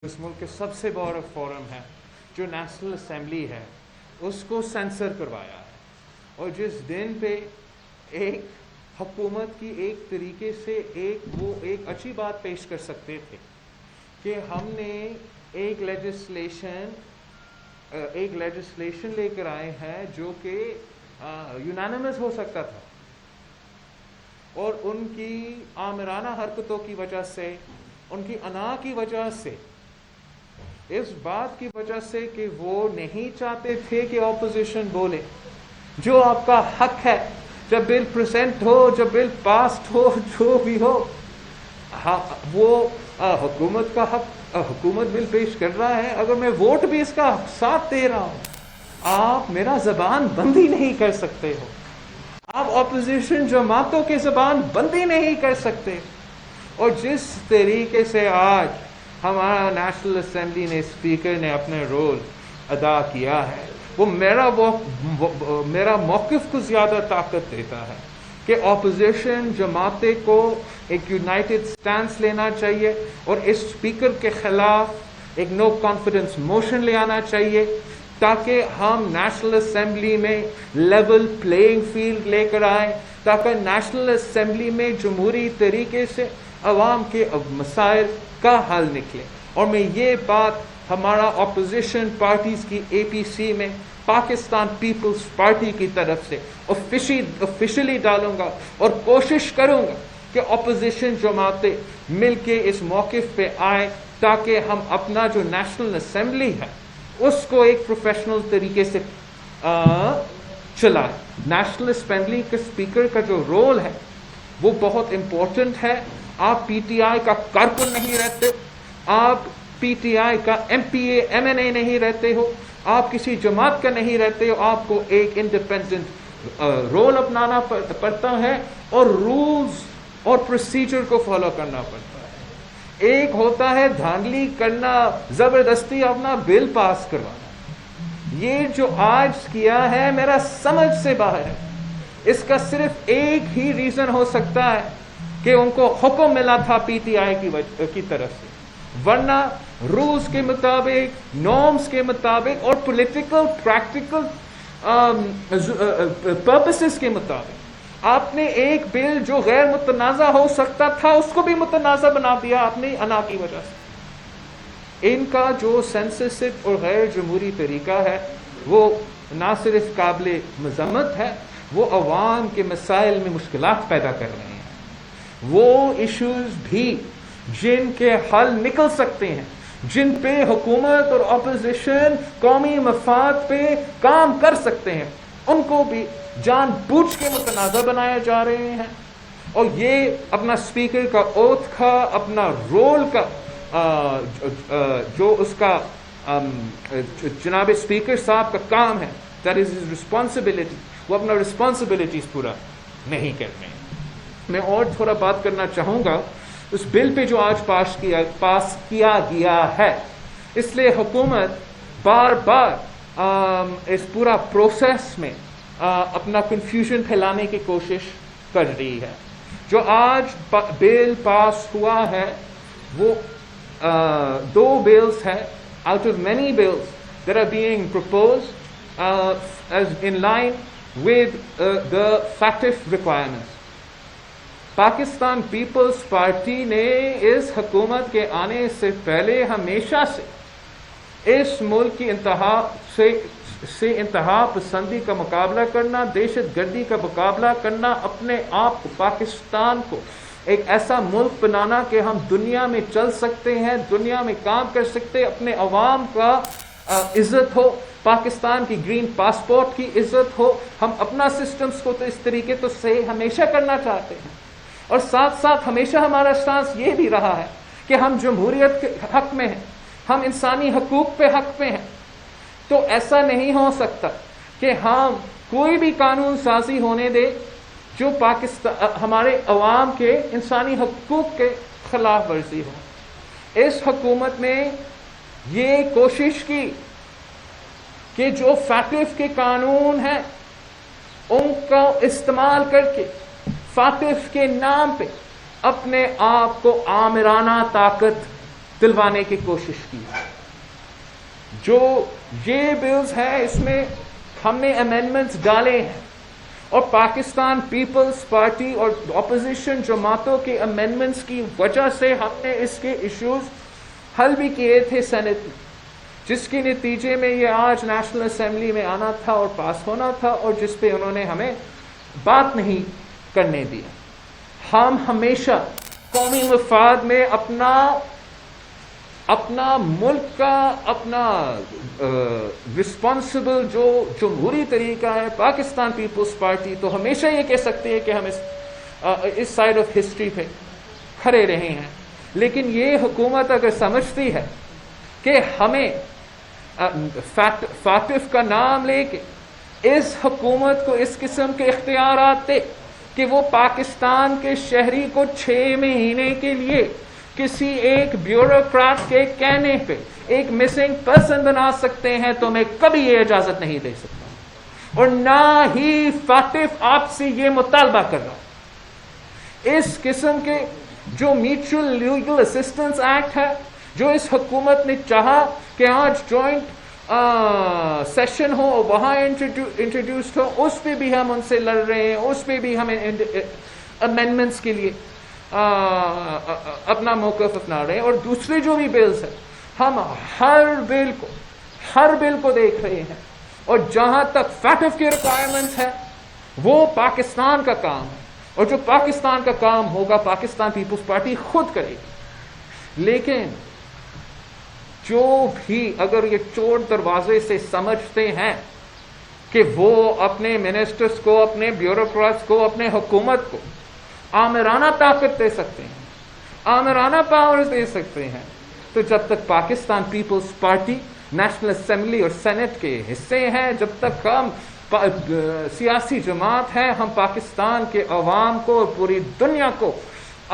اس ملک کے سب سے بڑا فورم ہے جو نیشنل اسمبلی ہے اس کو سینسر کروایا ہے، اور جس دن پہ ایک حکومت کی ایک طریقے سے ایک اچھی بات پیش کر سکتے تھے کہ ہم نے ایک لیجسلیشن لے کر آئے ہیں جو کہ یونانیمس ہو سکتا تھا، اور ان کی آمرانہ حرکتوں کی وجہ سے، ان کی انا کی وجہ سے، اس بات کی وجہ سے کہ وہ نہیں چاہتے تھے کہ اپوزیشن بولے، جو آپ کا حق ہے جب بل پریزنٹ ہو، جب بل پاسڈ ہو، جو بھی ہو، وہ حکومت کا حق، حکومت بل پیش کر رہا ہے، اگر میں ووٹ بھی اس کا ساتھ دے رہا ہوں، آپ میرا زبان بندی نہیں کر سکتے ہو، آپ اپوزیشن جماعتوں کی زبان بندی نہیں کر سکتے۔ اور جس طریقے سے آج ہمارا نیشنل اسمبلی نے، اسپیکر نے اپنا رول ادا کیا ہے، وہ میرا موقف کو زیادہ طاقت دیتا ہے کہ اپوزیشن جماعتیں کو ایک یونائٹڈ سٹینس لینا چاہیے اور اس اسپیکر کے خلاف ایک نو کانفیڈنس موشن لے آنا چاہیے، تاکہ ہم نیشنل اسمبلی میں لیول پلینگ فیلڈ لے کر آئیں، تاکہ نیشنل اسمبلی میں جمہوری طریقے سے عوام کے مسائل کا حل نکلے۔ اور میں یہ بات ہمارا اپوزیشن پارٹیز کی اے پی سی میں پاکستان پیپلز پارٹی کی طرف سے آفیشلی ڈالوں گا اور کوشش کروں گا کہ اپوزیشن جماعتیں مل کے اس موقف پہ آئیں، تاکہ ہم اپنا جو نیشنل اسمبلی ہے اس کو ایک پروفیشنل طریقے سے چلائیں۔ نیشنل اسمبلی کے اسپیکر کا جو رول ہے وہ بہت امپورٹنٹ ہے۔ آپ پی ٹی آئی کا کارکن نہیں رہتے، آپ پی ٹی آئی کا M P A M N A نہیں رہتے ہو، آپ کسی جماعت کا نہیں رہتے ہو، آپ کو ایک انڈیپینڈنٹ رول اپنانا پڑتا ہے اور رولز اور پروسیجر کو فالو کرنا پڑتا ہے۔ ایک ہوتا ہے دھاندلی کرنا، زبردستی اپنا بل پاس کروانا، یہ جو آج کیا ہے میرا سمجھ سے باہر ہے۔ اس کا صرف ایک ہی ریزن ہو سکتا ہے کہ ان کو حکم ملا تھا پی ٹی آئی کی طرف سے، ورنہ رولز کے مطابق، نارمز کے مطابق اور پولیٹیکل پریکٹیکل پرپسز کے مطابق آپ نے ایک بل جو غیر متنازع ہو سکتا تھا اس کو بھی متنازع بنا دیا اپنی انا کی وجہ سے۔ ان کا جو سینسرشپ اور غیر جمہوری طریقہ ہے وہ نہ صرف قابل مذمت ہے، وہ عوام کے مسائل میں مشکلات پیدا کر رہے ہیں۔ وہ ایشوز بھی جن کے حل نکل سکتے ہیں، جن پہ حکومت اور اپوزیشن قومی مفاد پہ کام کر سکتے ہیں، ان کو بھی جان بوجھ کے متنازع بنایا جا رہے ہیں۔ اور یہ اپنا اسپیکر کا اوتھ کا، اپنا رول کا جو اس کا جناب اسپیکر صاحب کا کام ہے، دیٹ از ہز رسپانسبلٹی، وہ اپنا رسپانسبلٹیز پورا نہیں کرتے ہیں۔ میں اور تھوڑا بات کرنا چاہوں گا اس بل پہ جو آج پاس کیا گیا ہے۔ اس لیے حکومت بار بار اس پورا پروسیس میں اپنا کنفیوژن پھیلانے کی کوشش کر رہی ہے۔ جو آج بل پاس ہوا ہے وہ دو بلز ہیں out of many bills that are being proposed as in line with the FATF requirements۔ Pakistan Peoples Party نے اس حکومت کے آنے سے پہلے ہمیشہ سے اس ملک کی انتہا پسندی کا مقابلہ کرنا، دہشت گردی کا مقابلہ کرنا، اپنے آپ کو، پاکستان کو ایک ایسا ملک بنانا کہ ہم دنیا میں چل سکتے ہیں، دنیا میں کام کر سکتے، اپنے عوام کا عزت ہو، پاکستان کی گرین پاسپورٹ کی عزت ہو، ہم اپنا سسٹمز کو تو اس طریقے تو سے ہمیشہ کرنا چاہتے ہیں۔ اور ساتھ ساتھ ہمیشہ ہمارا سٹانس یہ بھی رہا ہے کہ ہم جمہوریت کے حق میں ہیں، ہم انسانی حقوق پہ حق پہ ہیں۔ تو ایسا نہیں ہو سکتا کہ ہم کوئی بھی قانون سازی ہونے دے جو ہمارے عوام کے انسانی حقوق کے خلاف ورزی ہو۔ اس حکومت نے یہ کوشش کی کہ جو فیٹف کے قانون ہیں ان کا استعمال کر کے فاطف کے نام پہ اپنے آپ کو آمرانہ طاقت دلوانے کی کوشش کی. جو یہ بلز ہے اس میں ہم نے امینڈمنٹس ڈالے ہیں اور پاکستان پیپلز پارٹی اور اپوزیشن جماعتوں کے امینڈمنٹس کی وجہ سے ہم نے اس کے ایشوز حل بھی کیے تھے سینٹ میں، جس کے نتیجے میں یہ آج نیشنل اسمبلی میں آنا تھا اور پاس ہونا تھا، اور جس پہ انہوں نے ہمیں بات نہیں کرنے دیا. ہم ہمیشہ قومی مفاد میں اپنا ملک کا اپنا رسپانسبل جو جمہوری طریقہ ہے پاکستان پیپلز پارٹی، تو ہمیشہ یہ کہہ سکتے ہیں کہ ہم اس سائڈ آف ہسٹری پہ کھڑے رہے ہیں. لیکن یہ حکومت اگر سمجھتی ہے کہ ہمیں فاطف کا نام لے کے اس حکومت کو اس قسم کے اختیارات دے کہ وہ پاکستان کے شہری کو 6 مہینے کے لیے کسی ایک بیوروکریٹ کے کہنے پہ ایک مسنگ پرسن بنا سکتے ہیں، تو میں کبھی یہ اجازت نہیں دے سکتا، اور نہ ہی فاطف آپ سے یہ مطالبہ کر رہا. اس قسم کے جو میوچل لیگل اسسٹنس ایکٹ ہے جو اس حکومت نے چاہا کہ آج جوائنٹ سیشن ہو وہاں انٹروڈیوسڈ ہو، اس پہ بھی ہم ان سے لڑ رہے ہیں، اس پہ بھی ہمیں امینڈمنٹس کے لیے اپنا موقف اپنا رہے ہیں. اور دوسرے جو بھی بلز ہیں ہم ہر بل کو دیکھ رہے ہیں، اور جہاں تک فیٹف کی ریکوائرمنٹ ہے وہ پاکستان کا کام ہے، اور جو پاکستان کا کام ہوگا پاکستان پیپلز پارٹی خود کرے گی. لیکن جو بھی اگر یہ چور دروازے سے سمجھتے ہیں کہ وہ اپنے منسٹرز کو، اپنے بیوروکریٹس کو، اپنے حکومت کو آمرانہ طاقت دے سکتے ہیں، آمرانہ پاورز دے سکتے ہیں، تو جب تک پاکستان پیپلز پارٹی نیشنل اسمبلی اور سینٹ کے حصے ہیں، جب تک ہم سیاسی جماعت ہے، ہم پاکستان کے عوام کو اور پوری دنیا کو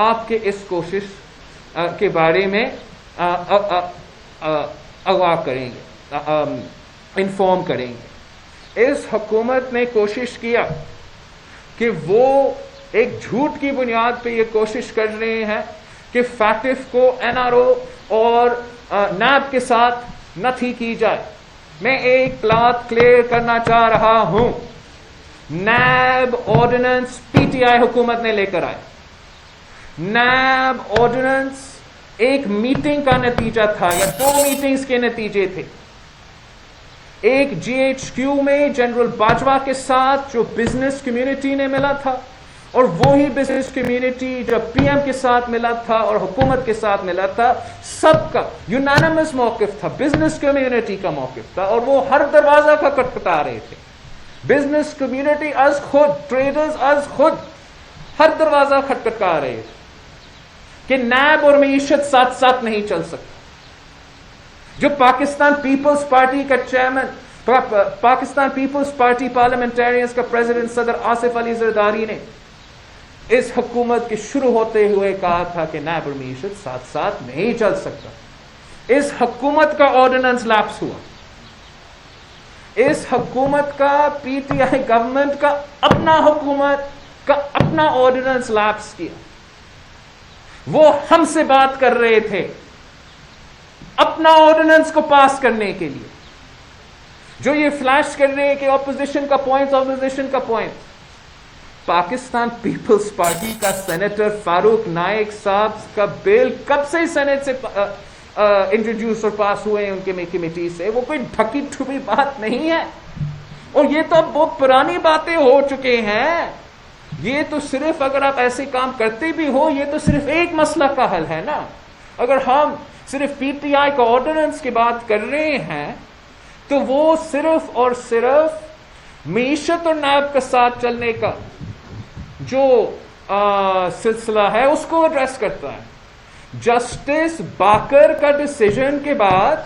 آپ کے اس کوشش کے بارے میں آگاہ کریں گے، انفارم کریں گے. اس حکومت نے کوشش کیا کہ وہ ایک جھوٹ کی بنیاد پہ یہ کوشش کر رہے ہیں کہ فیٹف کو NRO اور نیب کے ساتھ نتھی کی جائے. میں ایک بات کلیئر کرنا چاہ رہا ہوں، نیب آرڈیننس PTI حکومت نے لے کر آئے. نیب آرڈیننس ایک میٹنگ کا نتیجہ تھا یا 2 میٹنگز کے نتیجے تھے. ایک GHQ میں جنرل باجوہ کے ساتھ جو بزنس کمیونٹی نے ملا تھا، اور وہی بزنس کمیونٹی جو PM کے ساتھ ملا تھا اور حکومت کے ساتھ ملا تھا، سب کا یونانیمس موقف تھا، بزنس کمیونٹی کا موقف تھا، اور وہ ہر دروازہ کا کٹکھٹا رہے تھے. بزنس کمیونٹی از خود، ٹریڈرز از خود ہر دروازہ کھٹکھٹا رہے تھے کہ نیب اور معیشت ساتھ ساتھ نہیں چل سکتا. جو پاکستان پیپلز پارٹی کا چیئرمین، پاکستان پیپلز پارٹی پارلیمنٹیرینز کا پریزیڈنٹ صدر آصف علی زرداری نے اس حکومت کے شروع ہوتے ہوئے کہا تھا کہ نیب اور معیشت ساتھ ساتھ نہیں چل سکتا. اس حکومت کا آرڈیننس لیپس ہوا، اس حکومت کا PTI گورنمنٹ کا اپنا حکومت کا اپنا آرڈیننس لیپس کیا. وہ ہم سے بات کر رہے تھے اپنا آرڈیننس کو پاس کرنے کے لیے، جو یہ فلیش کر رہے ہیں کہ اپوزیشن کا پوائنٹ. پاکستان پیپلز پارٹی کا سینیٹر فاروق نائک صاحب کا بل کب سے سینٹ سے انٹروڈیوس اور پاس ہوئے ہیں ان کے کمیٹی سے، وہ کوئی ڈھکی ٹھپی بات نہیں ہے. اور یہ تو اب بہت پرانی باتیں ہو چکے ہیں. یہ تو صرف اگر آپ ایسے کام کرتے بھی ہو، یہ تو صرف ایک مسئلہ کا حل ہے نا. اگر ہم صرف PTI کا آرڈیننس کی بات کر رہے ہیں تو وہ صرف اور صرف معیشت اور نیب کے ساتھ چلنے کا جو سلسلہ ہے اس کو ایڈریس کرتا ہے. جسٹس باکر کا ڈیسیژن کے بعد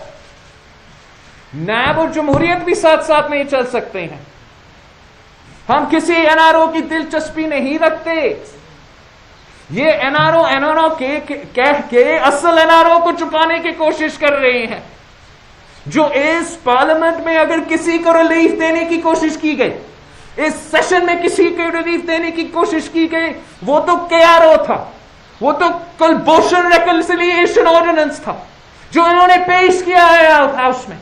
نیب اور جمہوریت بھی ساتھ ساتھ نہیں چل سکتے ہیں. ہم کسی NRO کی دلچسپی نہیں رکھتے. یہ NRO کہہ کے اصل NRO کو چھپانے کی کوشش کر رہے ہیں. جو اس پارلیمنٹ میں اگر کسی کو ریلیف دینے کی کوشش کی گئی، اس سیشن میں کسی کو ریلیف دینے کی کوشش کی گئی، وہ تو KRO تھا، وہ تو کلبھوشن ریکنسیلیشن آرڈیننس تھا. جو انہوں نے پیش کیا ہے ہاؤس میں،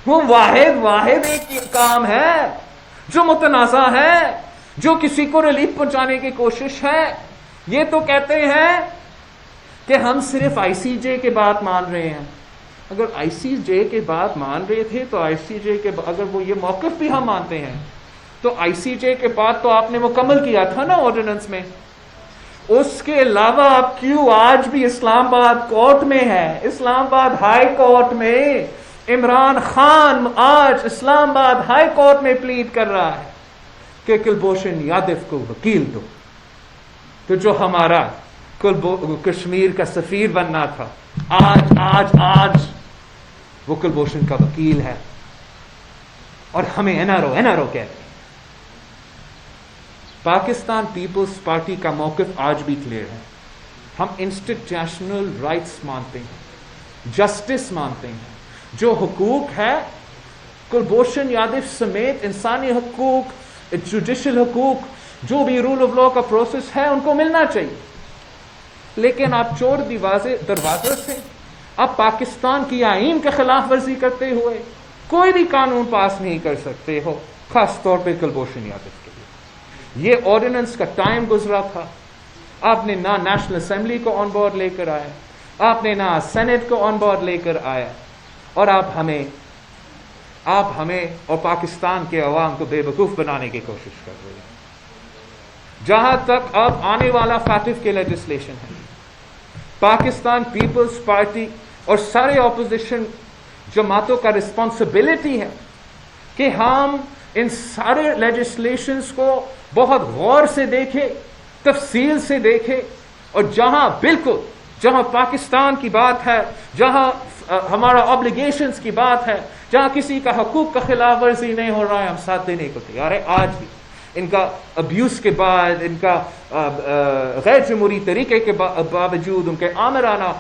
وہ واحد ایک کام ہے جو متنازع ہے، جو کسی کو ریلیف پہنچانے کی کوشش ہے۔ یہ تو کہتے ہیں کہ ہم صرف آئی سی جے کے بات مان رہے ہیں۔ اگر آئی سی جے کے بات مان رہے تھے تو آئی سی جے کے اگر وہ یہ موقف بھی ہم مانتے ہیں تو آئی سی جے کے بعد تو آپ نے مکمل کیا تھا نا آرڈیننس میں۔ اس کے علاوہ آپ کیوں آج بھی اسلام آباد کورٹ میں ہے، اسلام آباد ہائی کورٹ میں عمران خان آج اسلام آباد ہائی کورٹ میں پلیڈ کر رہا ہے کہ کلبھوشن یادو کو وکیل دو، تو جو ہمارا کشمیر کا سفیر بننا تھا آج وہ کلبھوشن کا وکیل ہے، اور ہمیں این آر او کہتے ہیں۔ پاکستان پیپلز پارٹی کا موقف آج بھی کلیئر ہے۔ ہم انسٹیٹیوشنل رائٹس مانتے ہیں، جسٹس مانتے ہیں، جو حقوق ہے کلبھوشن یادو سمیت انسانی حقوق، جوڈیشل حقوق، جو بھی رول آف لا کا پروسیس ہے ان کو ملنا چاہیے۔ لیکن آپ چور دروازے سے آپ پاکستان کی آئین کے خلاف ورزی کرتے ہوئے کوئی بھی قانون پاس نہیں کر سکتے ہو، خاص طور پہ کلبھوشن یادو کے لیے۔ یہ آرڈیننس کا ٹائم گزرا تھا، آپ نے نہ نیشنل اسمبلی کو آن بورڈ لے کر آیا، آپ نے نہ سینٹ کو آن بورڈ لے کر آیا، اور آپ ہمیں اور پاکستان کے عوام کو بے وقوف بنانے کی کوشش کر رہے ہیں۔ جہاں تک اب آنے والا فیٹف کے لیجسلیشن ہے، پاکستان پیپلز پارٹی اور سارے اپوزیشن جماعتوں کا رسپانسبلٹی ہے کہ ہم ان سارے لیجسلیشنز کو بہت غور سے دیکھیں، تفصیل سے دیکھیں، اور جہاں پاکستان کی بات ہے، جہاں ہمارا آبلیگیشنز کی بات ہے، جہاں کسی کا حقوق کا خلاف ورزی نہیں ہو رہا ہے، ہم ساتھ دینے کو تیار ہیں۔ آج بھی ان کا ابیوز کے بعد، ان کا غیر جمہوری طریقے کے باوجود، ان کے آمرانہ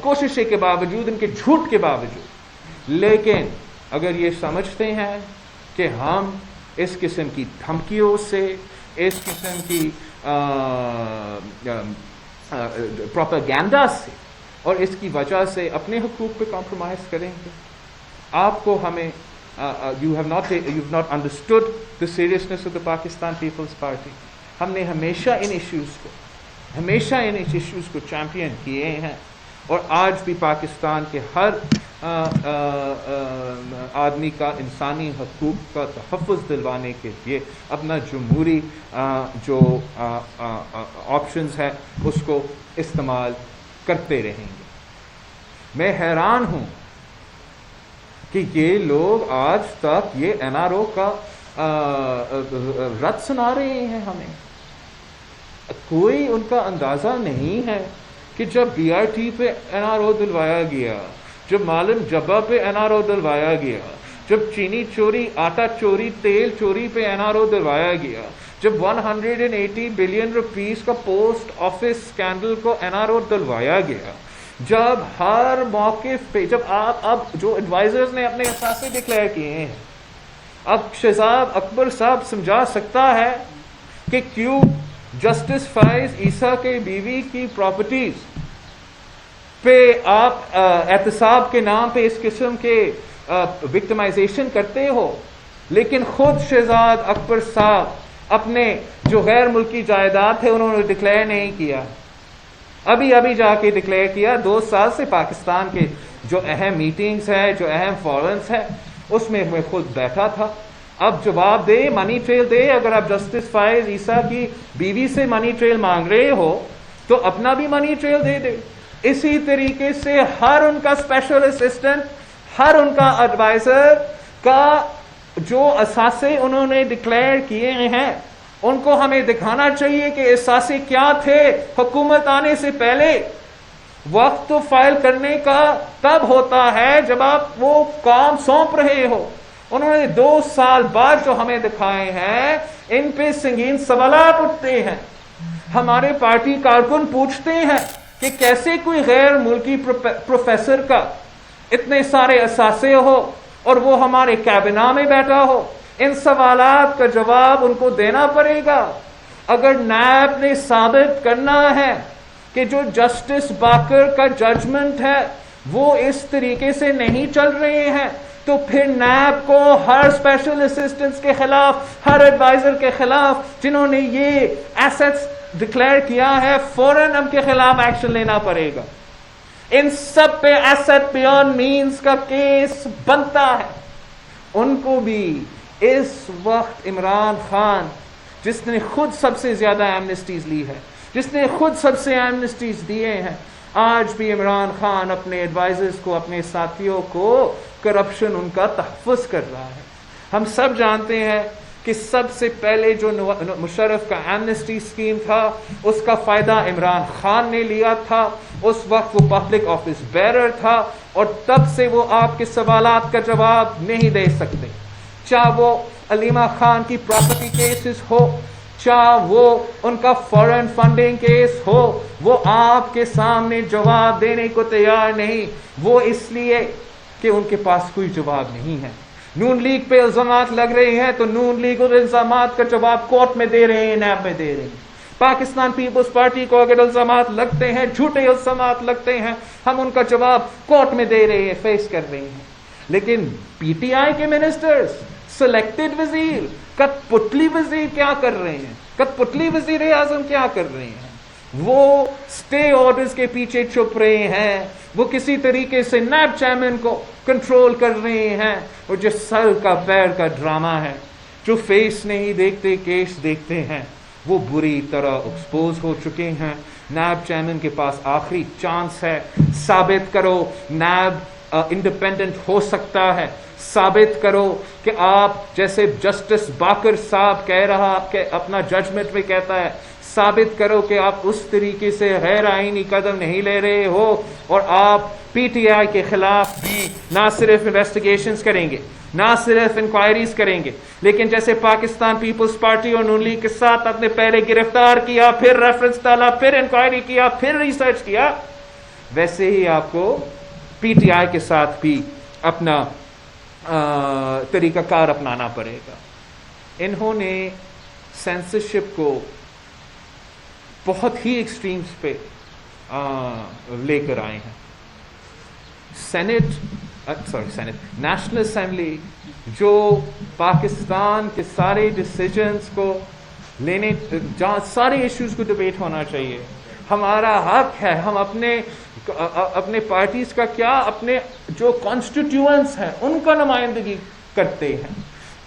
کوششیں کے باوجود، ان کے جھوٹ کے باوجود، لیکن اگر یہ سمجھتے ہیں کہ ہم اس قسم کی دھمکیوں سے، اس قسم کی پروپیگنڈا سے اور اس کی وجہ سے اپنے حقوق پہ کمپرومائز کریں گے، آپ کو ہمیں you've not understood the seriousness of the Pakistan People's Party۔ ہم نے ہمیشہ ان ایشوز کو چیمپئن کیے ہیں، اور آج بھی پاکستان کے ہر آدمی کا انسانی حقوق کا تحفظ دلوانے کے لیے اپنا جمہوری جو آپشنز ہے اس کو استعمال کرتے رہیں گے۔ میں حیران ہوں کہ یہ لوگ آج تک یہ این آر او کا رد سنا رہے ہیں ہمیں۔ کوئی ان کا اندازہ نہیں ہے کہ جب بی آر ٹی پہ این آر او دلوایا گیا، جب مالم جبہ پہ این آر او دلوایا گیا، جب چینی چوری، آٹا چوری، تیل چوری پہ این آر او دلوایا گیا، جب 180 بلین روپیز کا پوسٹ آفس سکینڈل کو این آر او دلوایا گیا، جب ہر موقف پہ، جب آپ اب جو ایڈوائزرز نے اپنے اثاثے ڈکلیئر کیے ہیں، اب شہزاد اکبر صاحب سمجھا سکتا ہے کہ کیوں جسٹس فائز عیسیٰ کے بیوی کی پراپرٹیز پہ آپ احتساب کے نام پہ اس قسم کے وکٹمائزیشن کرتے ہو، لیکن خود شہزاد اکبر صاحب اپنے جو غیر ملکی جائیداد ہے انہوں نے ڈکلیئر نہیں کیا، ابھی جا کے ڈکلیئر کیا۔ 2 سال سے پاکستان کے جو اہم میٹنگز ہیں، جو اہم فورمز ہیں، اس میں میں خود بیٹھا تھا۔ اب جواب دے، منی ٹریل دے۔ اگر آپ جسٹس فائز عیسیٰ کی بیوی سے منی ٹریل مانگ رہے ہو تو اپنا بھی منی ٹریل دے دے۔ اسی طریقے سے ہر ان کا اسپیشل اسسٹنٹ، ہر ان کا ایڈوائزر کا جو اثاثے انہوں نے ڈکلیئر کیے ہیں ان کو ہمیں دکھانا چاہیے کہ اثاثے کیا تھے حکومت آنے سے پہلے۔ وقت تو فائل کرنے کا تب ہوتا ہے جب آپ وہ کام سونپ رہے ہو۔ انہوں نے 2 سال بعد جو ہمیں دکھائے ہیں ان پہ سنگین سوالات اٹھتے ہیں۔ ہمارے پارٹی کارکن پوچھتے ہیں کہ کیسے کوئی غیر ملکی پروفیسر کا اتنے سارے اثاثے ہو اور وہ ہمارے کابینہ میں بیٹھا ہو۔ ان سوالات کا جواب ان کو دینا پڑے گا۔ اگر نیب نے ثابت کرنا ہے کہ جو جسٹس باکر کا ججمنٹ ہے وہ اس طریقے سے نہیں چل رہے ہیں تو پھر نیب کو ہر اسپیشل اسسٹنٹس کے خلاف، ہر ایڈوائزر کے خلاف جنہوں نے یہ ایسٹس ڈکلیئر کیا ہے، فوراً ان کے خلاف ایکشن لینا پڑے گا. ان سب پہ ایسٹ بیونڈ مینز کا کیس بنتا ہے. ان کو بھی اس وقت عمران خان، جس نے خود سب سے زیادہ ایمنسٹیز لی ہے، جس نے خود سب سے ایمنسٹیز دیے ہیں، آج بھی عمران خان اپنے ایڈوائزرز کو، اپنے ساتھیوں کو کرپشن ان کا تحفظ کر رہا ہے. ہم سب جانتے ہیں کہ سب سے پہلے جو مشرف کا ایمنسٹی اسکیم تھا اس کا فائدہ عمران خان نے لیا تھا. اس وقت وہ پبلک آفس بیرر تھا اور تب سے وہ آپ کے سوالات کا جواب نہیں دے سکتے، چاہے وہ علیمہ خان کی پراپرٹی کیسز ہو، چاہے وہ ان کا فورن فنڈنگ کیس ہو، وہ آپ کے سامنے جواب دینے کو تیار نہیں. وہ اس لیے کہ ان کے پاس کوئی جواب نہیں ہے. نون لیگ پہ الزامات لگ رہے ہیں تو نون لیگ اور الزامات کا جواب کورٹ میں دے رہے ہیں، نیب میں دے رہے ہیں. پاکستان پیپلز پارٹی کو اگر الزامات لگتے ہیں، جھوٹے الزامات لگتے ہیں، ہم ان کا جواب کورٹ میں دے رہے ہیں، فیس کر رہے ہیں. لیکن پی ٹی آئی کے منسٹرز، سلیکٹڈ وزیر، کٹ پتلی وزیر کیا کر رہے ہیں؟ کٹ پتلی وزیر اعظم کیا کر رہے ہیں؟ وہ سٹے آرڈرز کے پیچھے چھپ رہے ہیں. وہ کسی طریقے سے نیب چیئرمین کو کنٹرول کر رہے ہیں. اور جو سر کا پیر کا ڈرامہ ہے، جو فیس نہیں دیکھتے کیس دیکھتے ہیں، وہ بری طرح ایکسپوز ہو چکے ہیں. نیب چیئرمین کے پاس آخری چانس ہے. ثابت کرو نیب انڈیپینڈنٹ ہو سکتا ہے. ثابت کرو کہ آپ، جیسے جسٹس باقر صاحب کہہ رہا کہ اپنا ججمنٹ میں کہتا ہے، ثابت کرو کہ آپ اس طریقے سے غیر آئینی قدم نہیں لے رہے ہو. اور آپ پی ٹی آئی کے خلاف بھی نہ صرف انویسٹیگیشنز کریں گے، نہ صرف انکوائریز کریں گے، لیکن جیسے پاکستان پیپلز پارٹی اور نون لیگ کے ساتھ آپ نے پہلے گرفتار کیا، پھر ریفرنس ڈالا، پھر انکوائری کیا، پھر ریسرچ کیا، ویسے ہی آپ کو پی ٹی آئی کے ساتھ بھی اپنا طریقہ کار اپنانا پڑے گا. انہوں نے سینسرشپ کو بہت ہی ایکسٹریمز پہ لے کر آئے ہیں. سینٹ نیشنل اسمبلی جو پاکستان کے سارے ڈیسیجنز کو لینے، جہاں سارے ایشوز کو ڈبیٹ ہونا چاہیے، ہمارا حق ہے. ہم اپنے پارٹیز کا کیا، اپنے جو کانسٹیٹیوئنٹس ہیں ان کا نمائندگی کرتے ہیں،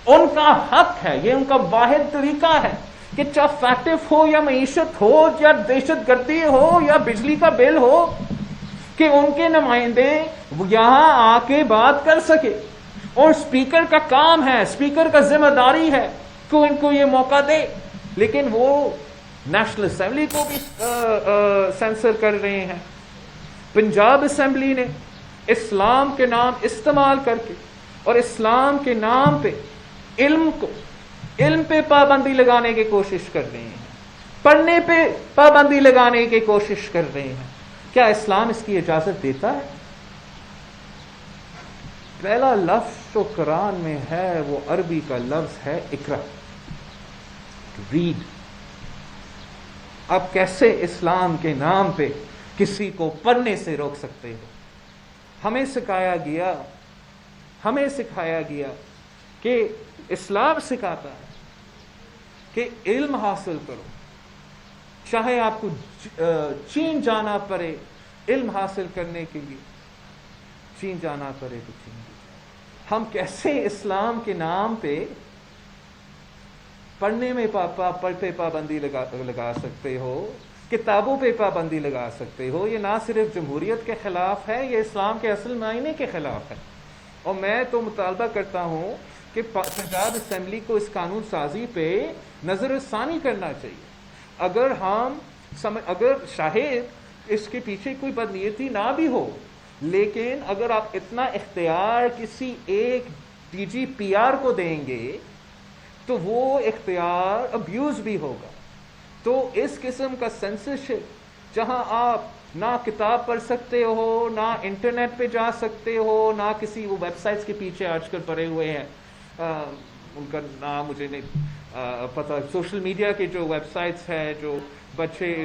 ان کا حق ہے. یہ ان کا واحد طریقہ ہے کہ چاہے فیکٹو ہو یا معیشت ہو یا دہشت گردی ہو یا بجلی کا بل ہو، کہ ان کے نمائندے یہاں آ کے بات کر سکے. اور اسپیکر کا کام ہے، اسپیکر کا ذمہ داری ہے کہ ان کو یہ موقع دے. لیکن وہ نیشنل اسمبلی کو بھی سینسر کر رہے ہیں. پنجاب اسمبلی نے اسلام کے نام استعمال کر کے اور اسلام کے نام پہ علم پہ پابندی لگانے کی کوشش کر رہے ہیں، پڑھنے پہ پابندی لگانے کی کوشش کر رہے ہیں. کیا اسلام اس کی اجازت دیتا ہے؟ پہلا لفظ جو قرآن میں ہے وہ عربی کا لفظ ہے اقرا، ریڈ. اب کیسے اسلام کے نام پہ کسی کو پڑھنے سے روک سکتے ہو؟ ہمیں سکھایا گیا کہ اسلام سکھاتا ہے کہ علم حاصل کرو، چاہے آپ کو چین جانا پڑے علم حاصل کرنے کے لیے، چین جانا پڑے تو چین. ہم کیسے اسلام کے نام پہ پڑھنے میں پہ پابندی لگا سکتے ہو، کتابوں پہ پابندی لگا سکتے ہو؟ یہ نہ صرف جمہوریت کے خلاف ہے، یہ اسلام کے اصل معنی کے خلاف ہے. اور میں تو مطالبہ کرتا ہوں کہ پنجاب اسمبلی کو اس قانون سازی پہ نظر ثانی کرنا چاہیے. اگر شاید اس کے پیچھے کوئی بدنیتی نہ بھی ہو، لیکن اگر آپ اتنا اختیار کسی ایک ڈی جی پی آر کو دیں گے تو وہ اختیار ابیوز بھی ہوگا. تو اس قسم کا سینسرشپ، جہاں آپ نہ کتاب پڑھ سکتے ہو، نہ انٹرنیٹ پہ جا سکتے ہو، نہ کسی وہ ویب سائٹس کے پیچھے آج کل پڑے ہوئے ہیں، ان کا نام مجھے نہیں پتہ، سوشل میڈیا کے جو ویب سائٹس ہیں جو بچے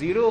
0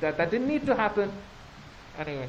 that didn't need to happen anyway,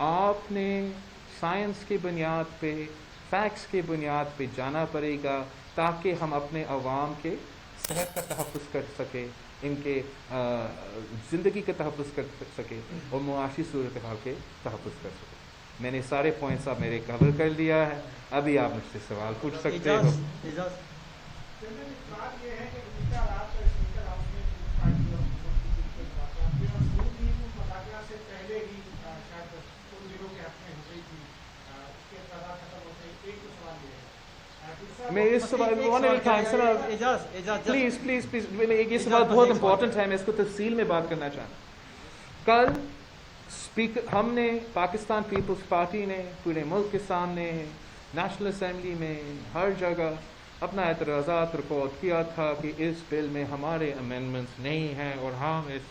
آپ نے سائنس کی بنیاد پہ، فیکٹس کی بنیاد پہ جانا پڑے گا تاکہ ہم اپنے عوام کے صحت کا تحفظ کر سکیں، ان کے زندگی کا تحفظ کر سکے اور معاشی صورتحال کے تحفظ کر سکے۔ میں نے سارے پوائنٹس آپ میرے کور کر لیا ہے، ابھی آپ مجھ سے سوال پوچھ سکتے ہو۔ میں اس سوال پلیز یہ سوال بہت امپورٹنٹ ہے، میں اس کو تفصیل میں بات کرنا چاہتا ہوں۔ کل اسپیکر ہم نے پاکستان پیپلز پارٹی نے پورے ملک کے سامنے، نیشنل اسمبلی میں، ہر جگہ اپنا اعتراضات ریکارڈ کیا تھا کہ اس بل میں ہمارے امینڈمنٹس نہیں ہیں اور ہم اس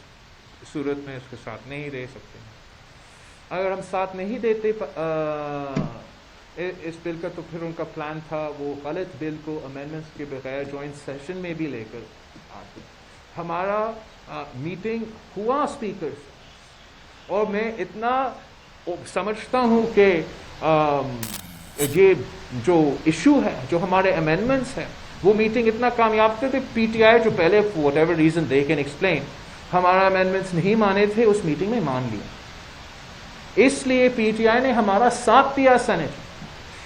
صورت میں اس کے ساتھ نہیں رہ سکتے ہیں۔ اگر ہم ساتھ نہیں دیتے اس بل کا تو پھر ان کا پلان تھا وہ غلط بل کو امینڈمنٹس کے بغیر جوائنٹ سیشن میں بھی لے کر آتے۔ ہمارا میٹنگ ہوا اسپیکر سے، اور میں اتنا سمجھتا ہوں کہ یہ جو ایشو ہے، جو ہمارے امینڈمنٹس ہیں، وہ میٹنگ اتنا کامیاب تھے کہ پی ٹی آئی جو پہلے what ever reason they can explain ہمارا امینڈمنٹس نہیں مانے تھے، اس میٹنگ میں مان لیا۔ اس لیے پی ٹی آئی نے ہمارا ساتھ دیا،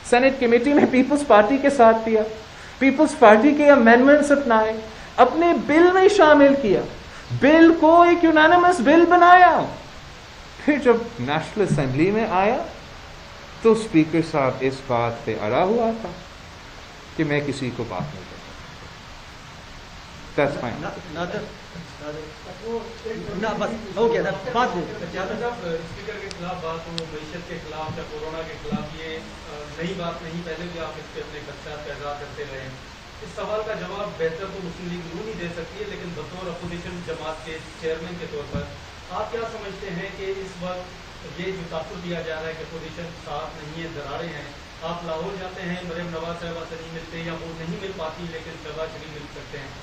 سینٹ کمیٹی میں پیپلز پارٹی کے ساتھ دیا، پیپلز پارٹی کے امینڈمنٹس اپنائے، اپنے بل میں شامل کیا، بل کو ایک یونانیمس بل بنایا۔ پھر جب نیشنل اسمبلی میں آیا تو اسپیکر صاحب اس بات پہ اڑا ہوا تھا کہ میں کسی کو بات نہیں کرتا۔ That's fine. اسپیکر کے خلاف بات ہو، معیشت کے خلاف یا کورونا کے خلاف، یہ نئی بات نہیں، پہلے بھی آپ اس پہ اپنے خدشات کا اظہار کرتے رہے۔ اس سوال کا جواب بہتر تو مسلم لیگ نون ہی دے سکتی ہے، لیکن بطور اپوزیشن جماعت کے چیئرمین کے طور پر آپ کیا سمجھتے ہیں کہ اس وقت یہ جو تاثر دیا جا رہا ہے کہ اپوزیشن ساتھ نہیں ہے، درارے ہیں، آپ لاہور جاتے ہیں، مریم نواز صاحبہ سے نہیں ملتے یا وہ نہیں مل پاتی لیکن شہباز شریف مل سکتے ہیں،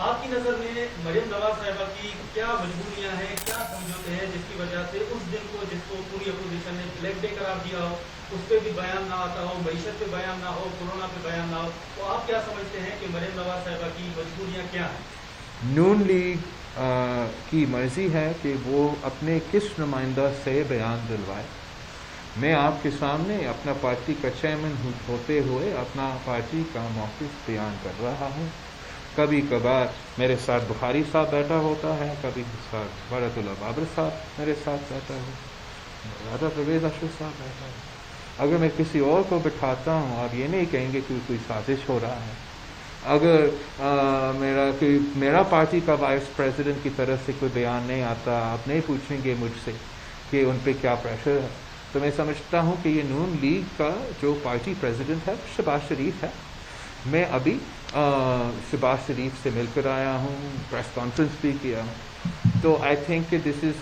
آپ کی نظر میں مریم نواز صاحبہ کی کیا مجبوریاں ہیں، کیا سمجھوتے ہیں جس کی وجہ سے اس دن کو جس کو پوری اپوزیشن نے بلیک ڈے قرار دیا ہو اس پہ بھی بیان نہ آتا ہو، معیشت پہ بیان نہ ہو، کورونا پہ بیان نہ ہو، تو آپ کیا سمجھتے ہیں کہ مریم نواز صاحبہ کی مجبوریاں کیا ہیں؟ نون لیگ کی مرضی ہے کہ وہ اپنے کس نمائندہ سے بیان دلوائے۔ میں آپ کے سامنے اپنا پارٹی کا چیئرمین ہوتے ہوئے اپنا پارٹی کا موقف بیان کر رہا ہوں۔ کبھی کبھار میرے ساتھ بخاری صاحب بیٹھا ہوتا ہے، کبھی ساتھ برات اللہ بابر صاحب میرے ساتھ بیٹھا ہے، راجا پرویز اشرف صاحب بیٹھا ہے۔ اگر میں کسی اور کو بٹھاتا ہوں آپ یہ نہیں کہیں گے کہ کوئی سازش ہو رہا ہے۔ اگر میرا پارٹی کا وائس پریزیڈنٹ کی طرف سے کوئی بیان نہیں آتا، آپ نہیں پوچھیں گے مجھ سے کہ ان پہ کیا پریشر ہے، تو میں سمجھتا ہوں کہ یہ نون لیگ کا جو پارٹی پریزیڈنٹ ہے شہباز شریف ہے۔ میں ابھی شہباز شریف سے مل کر آیا ہوں، پریس کانفرنس بھی کیا ہوں، تو آئی تھنک کہ دس از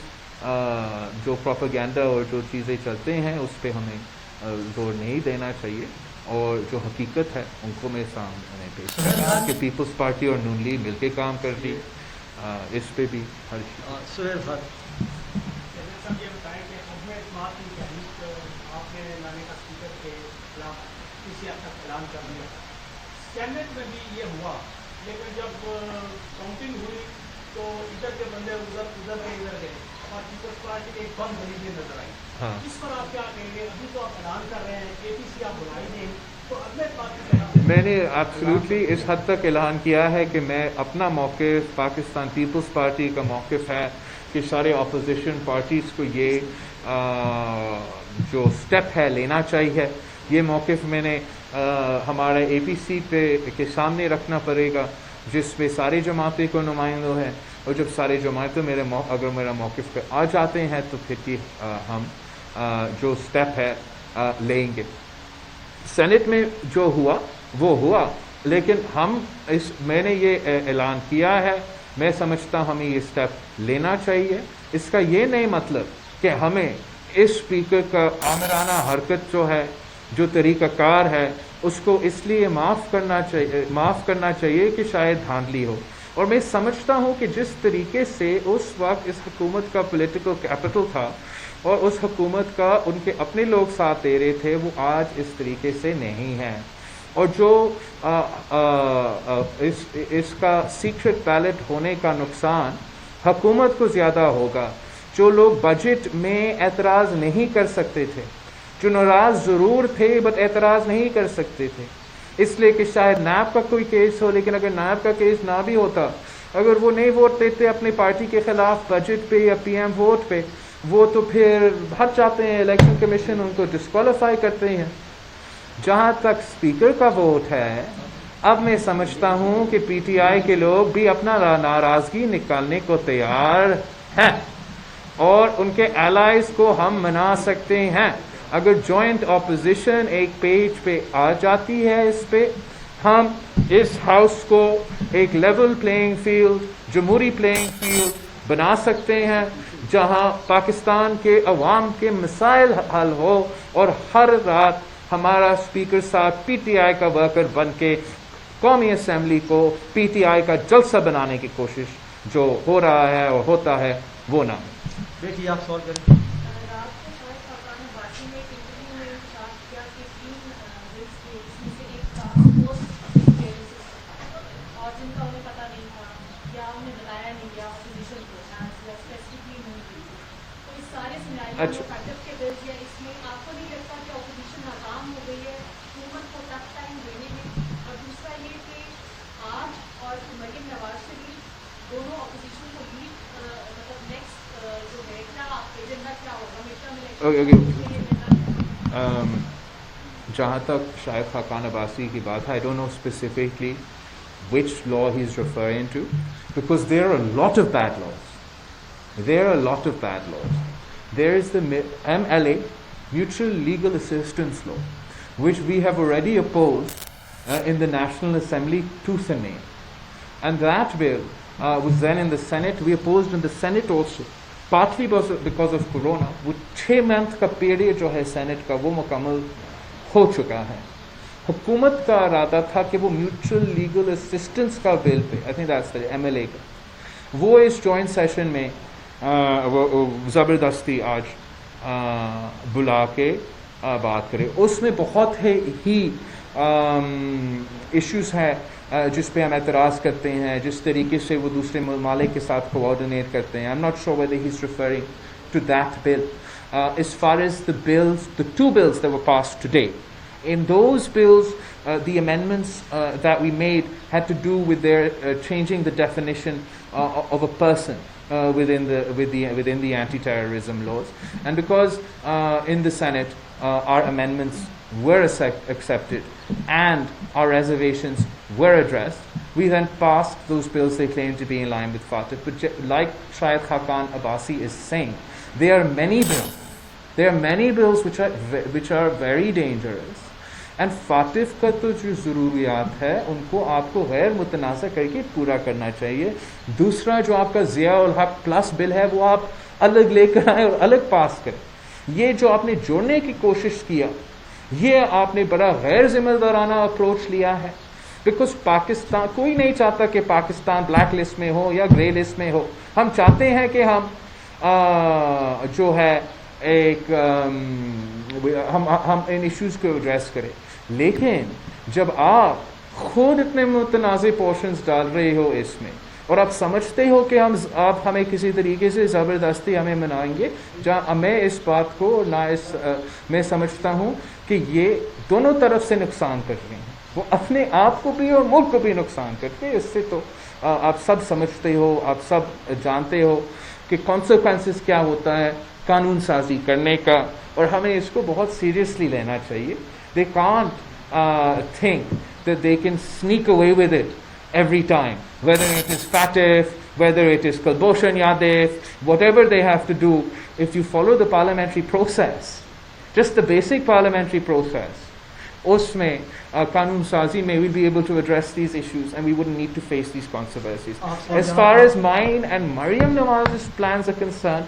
جو پروپیگینڈا اور جو چیزیں چلتے ہیں اس پہ ہمیں زور نہیں دینا چاہیے، اور جو حقیقت ہے ان کو میں سامنے پیش کرتا ہوں کہ پیپلز پارٹی اور نون لیگ مل کے کام کرتی، اس پہ بھی ہر سہیل خان یہ بتائیں کہ عدم اعتماد کی تحریک آپ نے لانے کا اسپیکر کے خلاف کسی حد تک اعلان کر دیا، سینٹ میں بھی یہ ہوا، لیکن جب کاؤنٹنگ ہوئی تو ادھر کے بندے ادھر کے ادھر گئے اور پیپلز پارٹی کے ایک بند بنی ہوئی نظر آئی۔ اس پر آپ کیا کہیں گے؟ ابھی تو آپ اعلان کر رہے ہیں اے پی سی آپ بلائی دیں، تو اگلے پارٹی میں نے ایبسلیوٹلی اس حد تک اعلان کیا ہے کہ میں اپنا موقف، پاکستان پیپلز پارٹی کا موقف ہے کہ سارے اپوزیشن پارٹیز کو یہ جو سٹیپ ہے لینا چاہیے۔ یہ موقف میں نے ہمارے اے پی سی پہ کے سامنے رکھنا پڑے گا جس میں سارے جماعتیں کو نمائندوں ہیں، اور جب سارے جماعتیں اگر میرا موقف پہ آ جاتے ہیں تو پھر ہم جو سٹیپ ہے لیں گے۔ سینٹ میں جو ہوا وہ ہوا، لیکن میں نے یہ اعلان کیا ہے، میں سمجھتا ہوں ہمیں یہ سٹیپ لینا چاہیے۔ اس کا یہ نہیں مطلب کہ ہمیں اس اسپیکر کا آمرانہ حرکت جو ہے، جو طریقہ کار ہے، اس کو اس لیے معاف کرنا چاہیے کہ شاید دھاندلی ہو، اور میں سمجھتا ہوں کہ جس طریقے سے اس وقت اس حکومت کا پولیٹیکل کیپٹل تھا اور اس حکومت کا ان کے اپنے لوگ ساتھ دے رہے تھے وہ آج اس طریقے سے نہیں ہیں. اور جو اس کا سیکرٹ بیلٹ ہونے کا نقصان حکومت کو زیادہ ہوگا. جو لوگ بجٹ میں اعتراض نہیں کر سکتے تھے, جو ناراض ضرور تھے بٹ اعتراض نہیں کر سکتے تھے, اس لیے کہ شاید نیب کا کوئی کیس ہو, لیکن اگر نیب کا کیس نہ بھی ہوتا, اگر وہ نہیں ووٹ دیتے اپنی پارٹی کے خلاف بجٹ پہ یا پی ایم ووٹ پہ, وہ تو پھر ہٹ جاتے ہیں, الیکشن کمیشن ان کو ڈسکوالیفائی کرتے ہیں. جہاں تک اسپیکر کا ووٹ ہے, اب میں سمجھتا ہوں کہ پی ٹی آئی کے لوگ بھی اپنا ناراضگی نکالنے کو تیار ہیں, اور ان کے الائز کو ہم منا سکتے ہیں. اگر جوائنٹ اپوزیشن ایک پیج پہ آ جاتی ہے, اس پہ ہم اس ہاؤس کو ایک لیول پلینگ فیلڈ, جمہوری پلینگ فیلڈ بنا سکتے ہیں, جہاں پاکستان کے عوام کے مسائل حل ہو, اور ہر رات ہمارا اسپیکر صاحب پی ٹی آئی کا ورکر بن کے قومی اسمبلی کو پی ٹی آئی کا جلسہ بنانے کی کوشش جو ہو رہا ہے اور ہوتا ہے وہ نہ. دیکھیے آپ سوال کریں. اچھا, جہاں تک شاہد خاقان عباسی کی بات ہے, I don't know specifically which law he's referring to, because there are a lot of bad laws. There is the MLA, Mutual Legal Assistance Law, which we have already opposed in the National Assembly tooth and nail. And that bill was then in the Senate. We opposed in the Senate also, partly because of Corona. وہ 6 month کا period جو ہے Saint کا وہ مکمل ہو چکا ہے. حکومت کا ارادہ تھا کہ وہ میوچل لیگل اسسٹنس کا بل پہ, I think that's the MLA کا, وہ اس جوائنٹ سیشن میں زبردستی آج بلا کے بات کرے. اس میں بہت ہی ایشوز ہیں جس پہ ہم اعتراض کرتے ہیں, جس طریقے سے وہ دوسرے ممالک کے ساتھ کوآرڈینیٹ کرتے ہیں. I'm not sure whether he's referring to that bill. As far as the bills, the 2 bills that were passed today, in those bills, the amendments that we made had to do with their changing the definition of a person within the anti-terrorism laws. And because in the Senate our amendments were accepted and our reservations were addressed, we then passed those bills they claim to be in line with FATF. But like Shahid Khaqan Abbasi is saying, there are many bills which are very dangerous, and FATF کا تو جو ضروریات ہے ان کو آپ کو غیر متنازع کر کے پورا کرنا چاہیے. دوسرا جو آپ کا ضیاء الحق پلس بل ہے وہ آپ الگ لے کر آئیں اور الگ پاس کریں. یہ جو آپ نے جوڑنے کی کوشش کیا, یہ آپ نے بڑا غیر ذمہ دارانہ اپروچ لیا ہے. بیکاز پاکستان, کوئی نہیں چاہتا کہ پاکستان بلیک لسٹ میں ہو یا گرے لسٹ میں ہو. ہم چاہتے ہیں کہ ہم جو ہے ایک ہم ان ایشوز کو ایڈریس کریں. لیکن جب آپ خود اتنے متنازع پورشنز ڈال رہے ہو اس میں, اور آپ سمجھتے ہو کہ آپ ہمیں کسی طریقے سے زبردستی ہمیں منائیں گے, جہاں میں اس بات کو نہ میں سمجھتا ہوں کہ یہ دونوں طرف سے نقصان کر رہے ہیں. وہ اپنے آپ کو بھی اور ملک کو بھی نقصان کرتے ہیں. اس سے تو آپ سب سمجھتے ہو, آپ سب جانتے ہو کہ کانسیکوینسز کیا ہوتا ہے قانون سازی کرنے کا, اور ہمیں اس کو بہت سیریسلی لینا چاہیے. They can't think that they can sneak away with it every time, whether it is FATF, whether it is Kulbhushan Yadav, whatever they have to do. If you follow the parliamentary process, just the basic parliamentary process, اس میں قانون سازی میں we'll be able to address these issues and we wouldn't need to face these controversies. As far as mine and Maryam Nawaz's plans are concerned,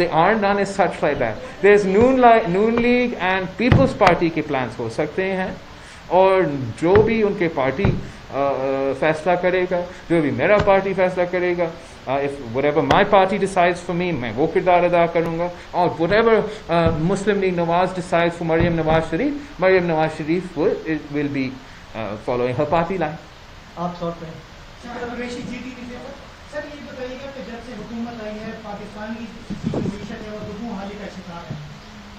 they aren't done as such like that. There's Noon League and People's Party کے plans ہو سکتے ہیں, اور جو بھی ان کے party فیصلہ کرے گا, جو بھی میرا پارٹی فیصلہ کرے گا, whatever my party decides for me, میں وہ کردار ادا کروں گا, اور whatever Muslim League Nawaz decides for Maryam Nawaz Sharif will be following her party line. آپ طور پہ سر یہ بتائیے گا کہ جب سے حکومت آئی ہے پاکستان کی معیشت ہے اور دگوں حالی کا شکار ہے,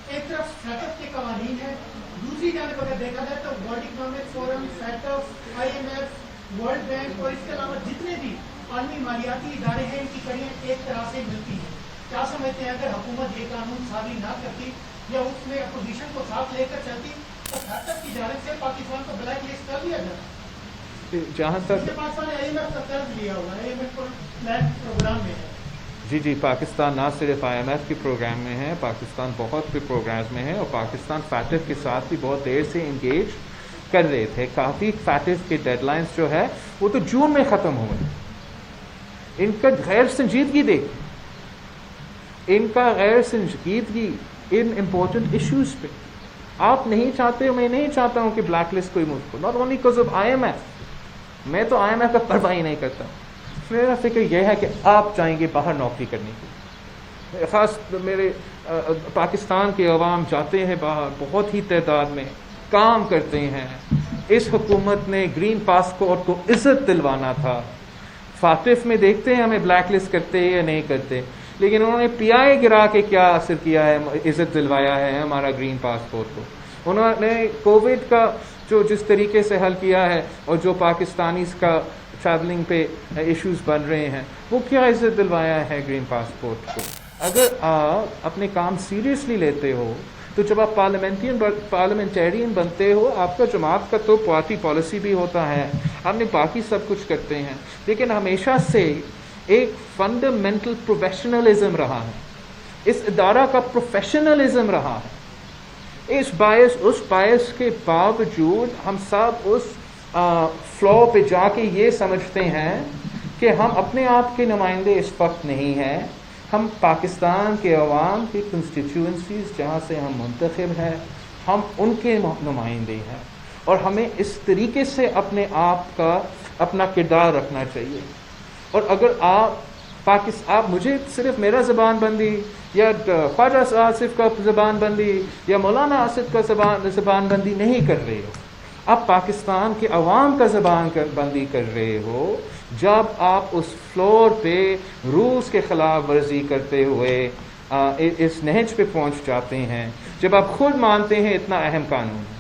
ایک طرف سیٹ اپ کے قوانین ہیں, دوسری جانب اگر دیکھا جائے تو World Economic Forum, set up, IMF, World Bank اور اس کے علاوہ جتنے بھی عالمی مالیاتی ادارے ہیں ان کی کڑیاں ایک طرح سے ملتی ہیں. کیا سمجھتے ہیں اگر حکومت یہ قانون سازی نہ کرتی یا اس میں اپوزیشن کو ساتھ لے کر چلتی تو سیٹ اپ کی جانب سے پاکستان کو بلیک لسٹ کر دیا جاتا؟ جہاں تک پاکستان نے IMF کا قرض لیا ہوا ہے, IMF پروگرام میں ہے. جی پاکستان نہ صرف IMF کے پروگرام میں ہے, پاکستان بہت سے پروگرامز میں ہے, اور پاکستان فیٹف کے ساتھ بھی بہت دیر سے انگیج کر رہے تھے. کافی فیٹف کے ڈیڈ لائنز جو ہے وہ تو جون میں ختم ہوئے. ان کا غیر سنجیدگی دیکھیں, ان کا غیر سنجیدگی ان امپورٹنٹ ایشوز پہ. آپ نہیں چاہتے, میں نہیں چاہتا ہوں کہ بلیک لسٹ کوئی ملک کو, not only because of IMF. میں تو IMF کا پرواہ ہی نہیں کرتا. میرا فکر یہ ہے کہ آپ جائیں گے باہر نوکری کرنے کے, خاص میرے پاکستان کے عوام جاتے ہیں باہر, بہت ہی تعداد میں کام کرتے ہیں. اس حکومت نے گرین پاسپورٹ کو عزت دلوانا تھا. فاطف میں دیکھتے ہیں ہمیں بلیک لسٹ کرتے یا نہیں کرتے, لیکن انہوں نے PI گرا کے کیا اثر کیا ہے, عزت دلوایا ہے ہمارا گرین پاسپورٹ کو. انہوں نے کووڈ کا جو جس طریقے سے حل کیا ہے, اور جو پاکستانیز کا ٹریولنگ پہ ایشوز بن رہے ہیں, وہ کیا عزت دلوایا ہے گرین پاسپورٹ کو. اگر آپ اپنے کام سیریسلی لیتے ہو تو جب آپ پارلیمنٹیرین بنتے ہو, آپ کا جماعت کا تو پارٹی پالیسی بھی ہوتا ہے, آپ نے باقی سب کچھ کرتے ہیں, لیکن ہمیشہ سے ایک فنڈامنٹل پروفیشنلزم رہا ہے, اس ادارہ کا پروفیشنلزم رہا ہے. اس باعث کے باوجود ہم سب اس فلو پہ جا کے یہ سمجھتے ہیں کہ ہم اپنے آپ کے نمائندے اس وقت نہیں ہیں, ہم پاکستان کے عوام کی کنسٹیٹیوئنسیز جہاں سے ہم منتخب ہیں, ہم ان کے نمائندے ہیں, اور ہمیں اس طریقے سے اپنے آپ کا اپنا کردار رکھنا چاہیے. اور اگر آپ مجھے صرف میرا زبان بندی یا خواجہ آصف کا زبان بندی یا مولانا آصف کا زبان بندی نہیں کر رہے ہو, آپ پاکستان کے عوام کا زبان بندی کر رہے ہو, جب آپ اس فلور پہ روس کے خلاف ورزی کرتے ہوئے اس نہج پہ پہنچ جاتے ہیں, جب آپ خود مانتے ہیں اتنا اہم قانون ہے,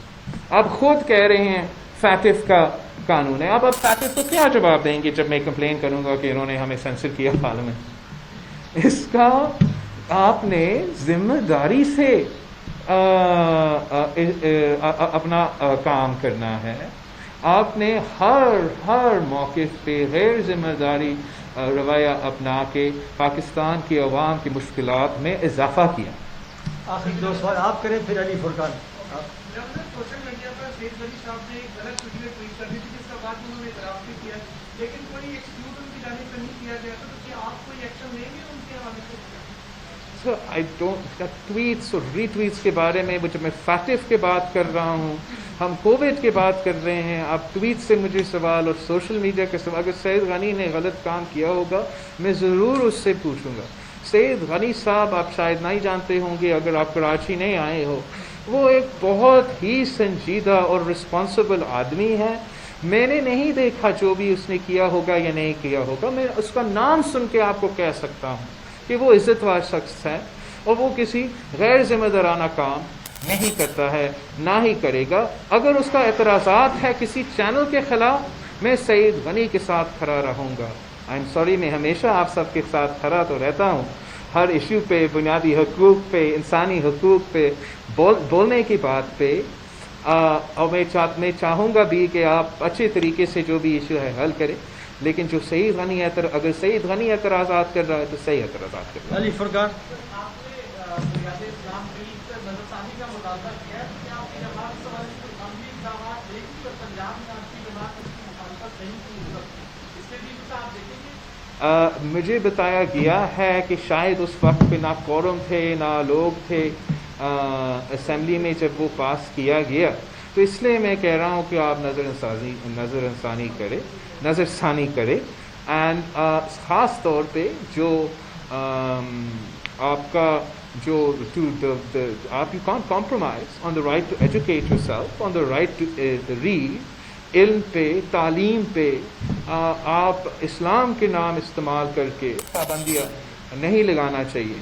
آپ خود کہہ رہے ہیں فیٹف کا قانون ہے, اب فیٹف کو کیا جواب دیں گے جب میں کمپلین کروں گا کہ انہوں نے ہمیں سینسر کیا پارلیمنٹ. اس کا آپ نے ذمہ داری سے اپنا کام کرنا ہے. آپ نے ہر موقف پہ غیر ذمہ داری رویہ اپنا کے پاکستان کے عوام کی مشکلات میں اضافہ کیا. آخری 2 سوال آپ کریں, پھر علی فرقان. سوشل میڈیا پر سید غنی صاحب نے ایک غلط تصویر ٹویٹ کر دی تھی, جس کا بعد انہوں نے اعتراف بھی کیا, لیکن کوئی ایکسکیوز ان کی جانب سے نہیں کیا گیا, تو کیا آپ کوئی ایکشن لیں گے ان کے حوالے سے؟ ٹویٹس اور ری ٹویٹس کے بارے میں جب میں فیٹف کے بات کر رہا ہوں, ہم کووڈ کی بات کر رہے ہیں, آپ ٹویٹ سے مجھے سوال اور سوشل میڈیا کے سوال. اگر سید غنی نے غلط کام کیا ہوگا میں ضرور اس سے پوچھوں گا. سید غنی صاحب آپ شاید نہیں جانتے ہوں گے, اگر آپ کراچی نہیں آئے ہو, وہ ایک بہت ہی سنجیدہ اور رسپانسبل آدمی ہے. میں نے نہیں دیکھا جو بھی اس نے کیا ہوگا یا نہیں کیا ہوگا, میں اس کا نام سن کے آپ کو کہہ سکتا ہوں کہ وہ عزت وار شخص ہے, اور وہ کسی غیر ذمہ دارانہ کام نہیں کرتا ہے, نہ ہی کرے گا. اگر اس کا اعتراضات ہے کسی چینل کے خلاف, میں سعید غنی کے ساتھ کھڑا رہوں گا. آئی ایم سوری, میں ہمیشہ آپ سب کے ساتھ کھڑا تو رہتا ہوں, ہر ایشو پہ, بنیادی حقوق پہ, انسانی حقوق پہ بولنے کی بات پہ, اور میں چاہوں گا بھی کہ آپ اچھے طریقے سے جو بھی ایشو ہے حل کریں. لیکن جو سعید غنی اگر سعید غنی اعتراضات کر رہا ہے تو صحیح اعتراضات کر رہا ہے. علی فرقان. مجھے بتایا گیا ہے کہ شاید اس وقت پہ نہ کورم تھے نہ لوگ تھے اسمبلی میں جب وہ پاس کیا گیا, تو اس لیے میں کہہ رہا ہوں کہ آپ نظر ثانی کرے اینڈ خاص طور پہ جو آپ کا جو آپ you can't compromise on the right to educate yourself, on the right to read, علم پہ، تعلیم پہ آپ اسلام کے نام استعمال کر کے پابندیاں نہیں لگانا چاہیے۔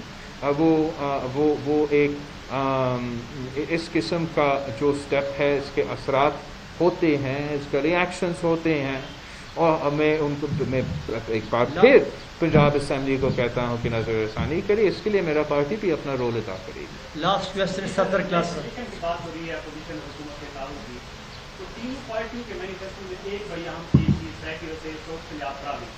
وہ ایک اس قسم کا جو سٹیپ ہے، اس کے اثرات ہوتے ہیں، اس کا ریئیکشنز ہوتے ہیں، اور میں ایک بار پھر پنجاب اسمبلی کو کہتا ہوں کہ نظر ثانی کرے، اس کے لیے میرا پارٹی بھی اپنا رول ادا کرے گی۔ لاسٹ کوسچن صدر کلاس کی بات ہو رہی ہے اپوزیشن حکومت کے تعلق کی، تو تینوں پارٹیوں کے مینیفیسٹو میں ایک بڑی اہم چیز تھی سیکولر سے پنجاب پراوی،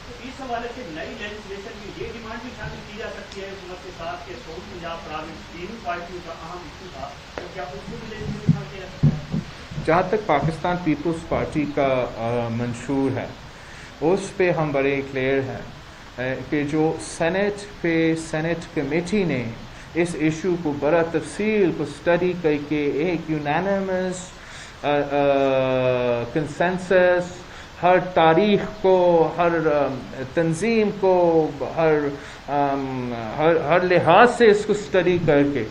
تو اس حوالے سے نئی لیجسلیشن میں یہ ڈیمانڈ بھی شامل کی جا سکتی ہے حکومت کے ساتھ کہ پنجاب پراوی تینوں پارٹیوں کا اہم ایشو تھا، تو کیا اس کو بھی لیجسلیشن کیا جا سکتا ہے؟ جہاں تک پاکستان پیپلز پارٹی کا منشور ہے، اس پہ ہم بڑے کلیئر ہیں کہ جو سینٹ کمیٹی نے اس ایشو کو بڑا تفصیل کو اسٹڈی کر کے ایک یونانیمس کنسنسس، ہر تاریخ کو، ہر تنظیم کو، ہر لحاظ سے اس کو اسٹڈی کر کے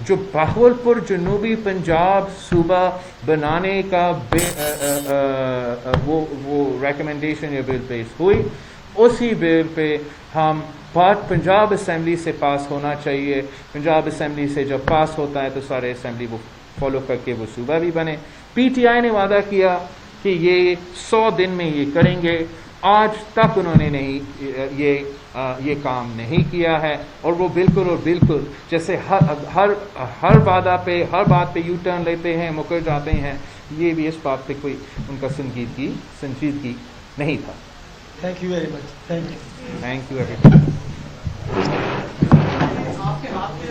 جو بہاولپور جنوبی پنجاب صوبہ بنانے کا وہ ریکمنڈیشن یا بل پیش ہوئی، اسی بل پہ ہم بات پنجاب اسمبلی سے پاس ہونا چاہیے۔ پنجاب اسمبلی سے جب پاس ہوتا ہے تو سارے اسمبلی وہ فالو کر کے وہ صوبہ بھی بنے۔ پی ٹی آئی نے وعدہ کیا کہ یہ 100 دن میں یہ کریں گے، آج تک انہوں نے نہیں یہ کام نہیں کیا ہے، اور وہ بالکل جیسے ہر بات پہ یو ٹرن لیتے ہیں، مکر جاتے ہیں، یہ بھی اس بات پہ کوئی ان کا سنجیدگی نہیں تھا۔ Thank you very much, thank you every آپ کے ہاتھ میں